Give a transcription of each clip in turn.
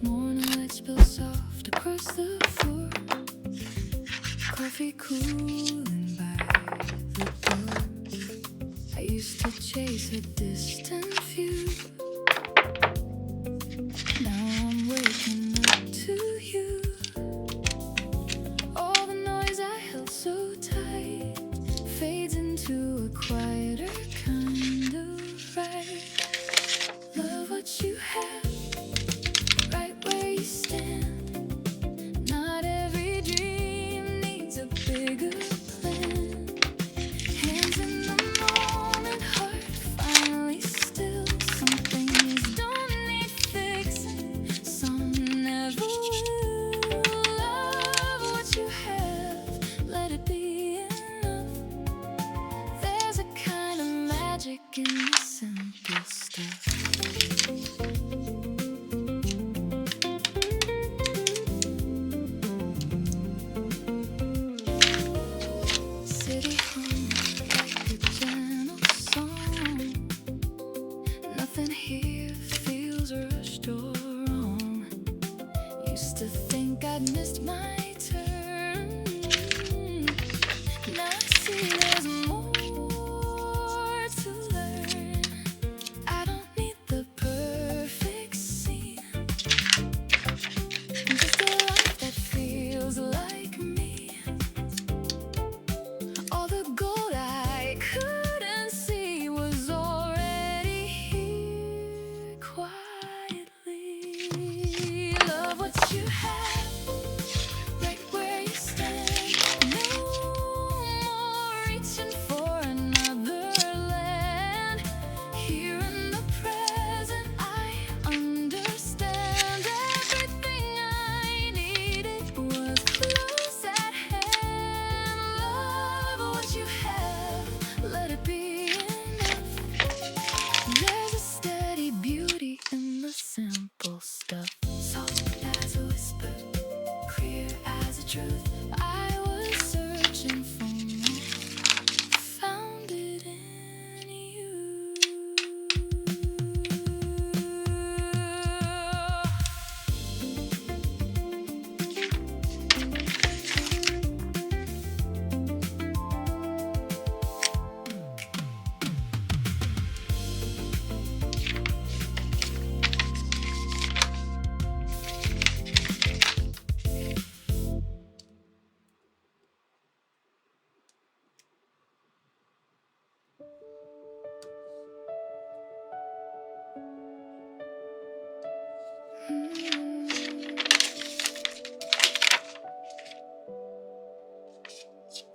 Morning light spills soft across the floor. Coffee cooling by the door. I used to chase a distant view. Now I'm waking up to you. All the noise I held so tight fades into a quieter kind of right. Love what you have right where you stand. Not every dream needs a bigger plan. Hands in the moment, heart finally still. Some things don't need fixing, some never will. Love what you have, let it be enough. There's a kind of magic in the simple stuff. City hum like a gentle song. Nothing here feels rushed or wrong. Used to think I'd missed my turn. Now I see there's more to learn. I don't need the perfect scene, just a life that feels like me. All the gold I couldn't see was already here quietly. Love what you have right where you stand. No more reaching for another land. Here in the present, I understand. Everything I needed was close at hand. Love what you have, let it be enough. There's a steady beauty in the simple stuff. Soft as a whisper, clear as a truth. I was searching for more, found it in you.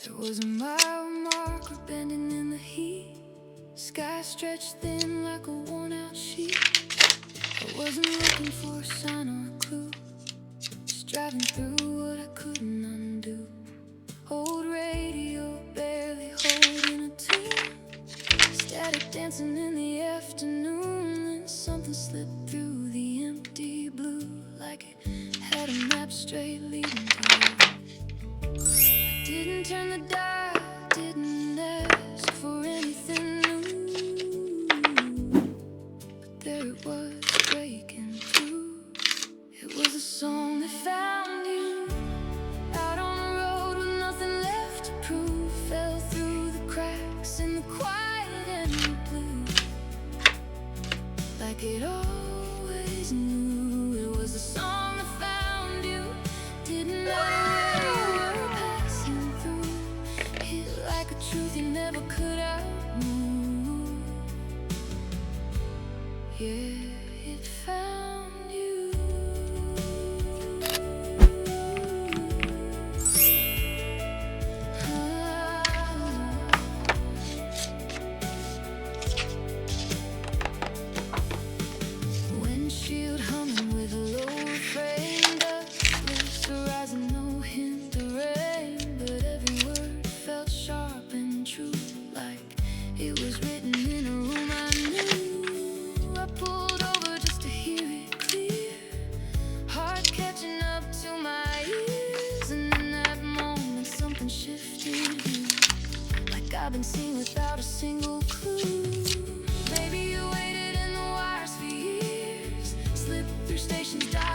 There was a mile marker bending in the heat. Sky stretched thin like a worn-out sheet. I wasn't looking for a sign or a clue, just driving through what I couldn't undo. Old radio barely holding a tune. Static dancing in the afternoon. Then something slipped through the empty blue, like it had a map straight leading to you. Didn't turn the dial, didn't ask for anything new, but there it was breaking through. It was a song that found you out on the road with nothing left to prove. Fell through the cracks in the quiet and the blue, like it always knew. It was a song that found you, didn't know where you were passing through.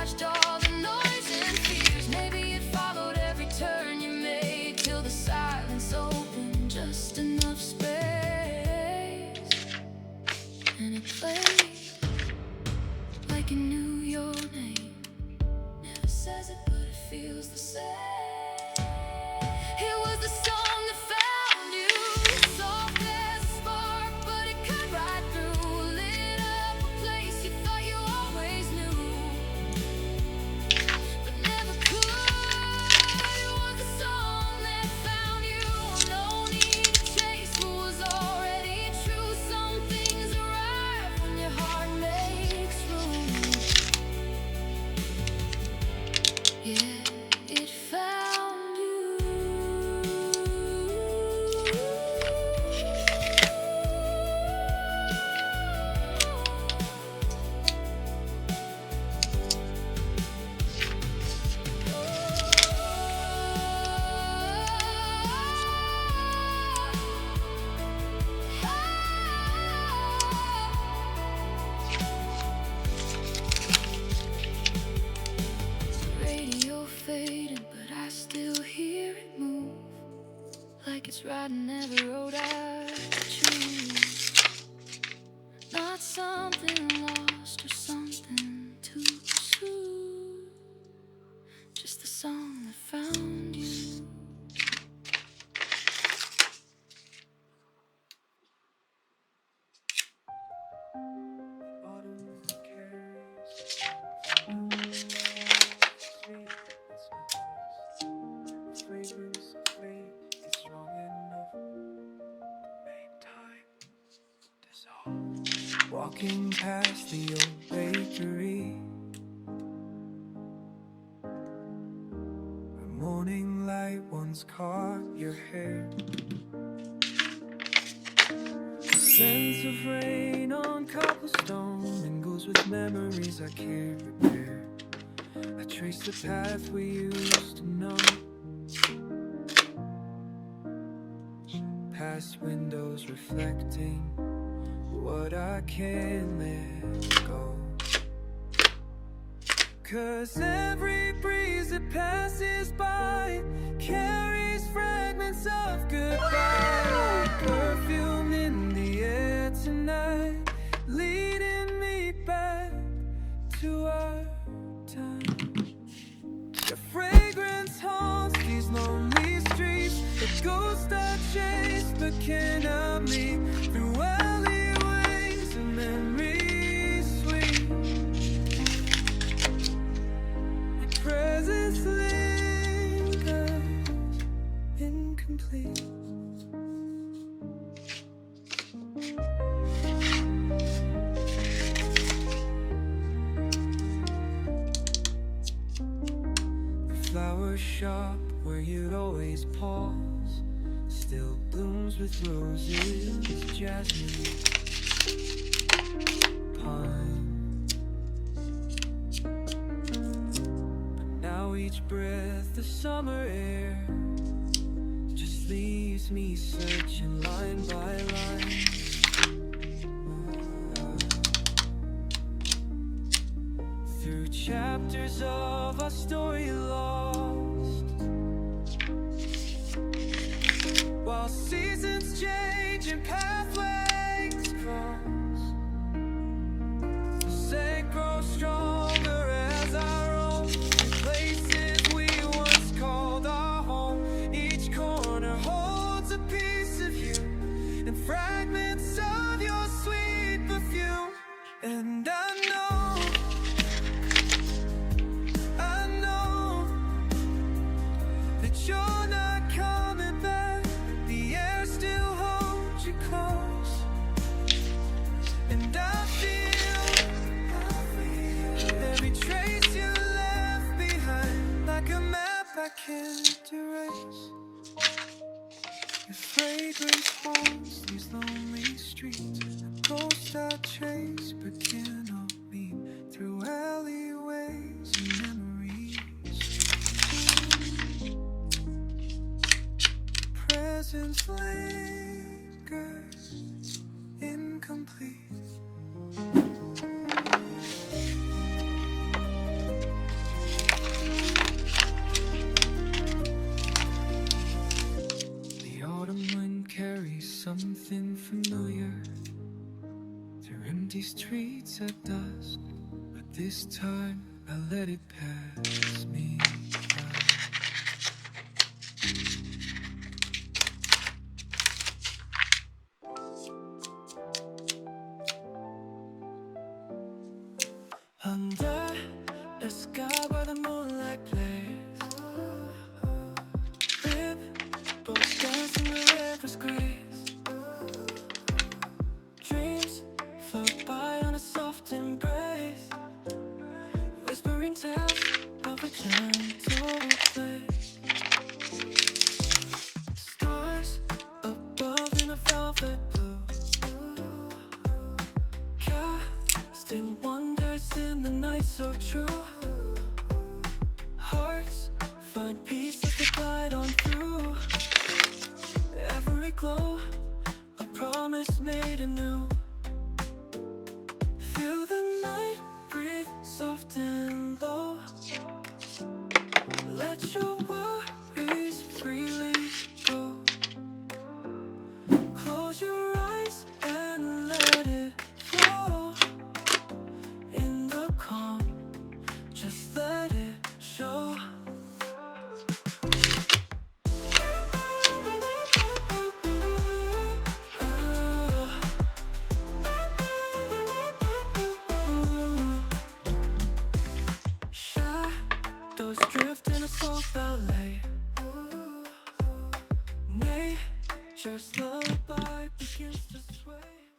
dodged all the noise and fears. Maybe it followed every turn you made till the silence opened just enough space, and it played like it knew your name. Never says it, but it feels the same. It was the song that found you, soft as a spark, but it cut right through. Lit up a place you thought you always knew, but never could. It was the song that found you. No need to chase what was already true. Some things arrive when your heart makes room. Yeah, it found you. Radio fading, but I still hear it move, like it's riding every road I choose. Not something lost or something to pursue, just the song that found you. Walking past the old bakery, a morning light once caught your hair. The sense of rain on cobblestone mingles with memories I can't repair. I trace the path we used to know, past windows reflecting what I can't let go. 'Cause every breeze that passes by carries fragments of goodbye, like perfume in the air tonight, leading me back to our time. The fragrance haunts these lonely streets, the ghost I chase but cannot meet, through alleyways and memories sweet. Your presence lingers incomplete. The flower shop where you'd always pause still blooms with roses, jasmine, pine. But now each breath of summer air just leaves me searching line by line. Through chapters of our story lost, while seasons change and pathways cross, the scent grows stronger as I roam in places we once called our home. Each corner holds a piece of you and fragments of your sweet perfume. And I know that you're not coming back. The air still holds you close, and I feel every trace you left behind, like a map I can't erase. Your fragrance haunts these lonely streets, a ghost I chase but cannot meet, through alleyways and memories. Presence lingers incomplete. fades at dusk, but this time I let it pass me by. Under the sky where the moonlight plays, ripples dance in the river's grace. Dreams float by on a soft embrace, whispering tales of a gentle place. Stars above in a velvet blue, casting wonders in the night so true. Hearts find peace as they glide on through. Every glow, a promise made anew. Feel the night breathe soft and low. Let your worries freely go. Close your eyes and let it flow. In the calm, just let it show. Shadows drift in a soft ballet. Nature's lullaby begins to sway.